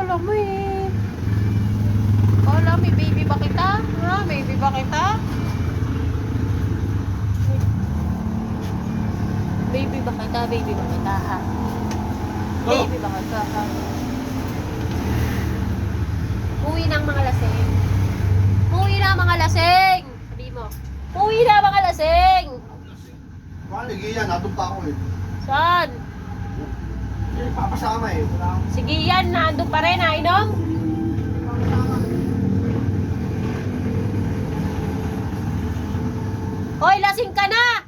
Kala mo eh. Kala may baby ba kita? Ha? Baby ba kita? Baby ba kita? Baby ba kita ha? Baby ba kita ha? Uwi ng mga lasing. Uwi na mga lasing. Sabi mo. Uwi na mga lasing. Maligi yan, natong pa ako eh. Saan? Papasama eh. Sige yan, nandun pa rin ha, Inom? Hoy, lasing ka na!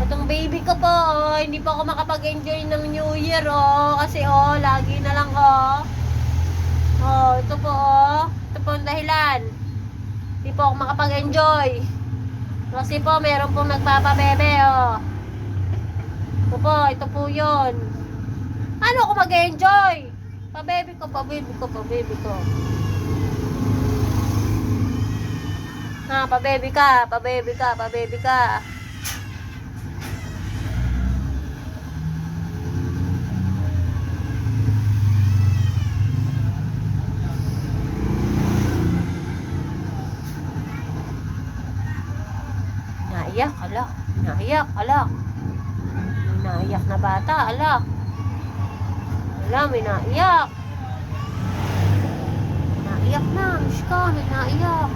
Itong baby ko po, oh, hindi pa ako makapag-enjoy ng New Year, oh. Kasi, oh, lagi na lang, oh. Oh, ito po, oh. Ito po ang dahilan. Hindi po ako makapag-enjoy. Kasi po, meron pong nagpapabebe, oh. Ito po yun. Ano ako mag-enjoy? Pa-baby ko, pa-baby ko, pa-baby ko. Ha, pa-baby ka, pa-baby ka, pa-baby ka. Naiyak, ala. Naiyak, ala. May naiyak na bata, ala. Ala, may naiyak. Naiyak na, miss ka, may naiyak.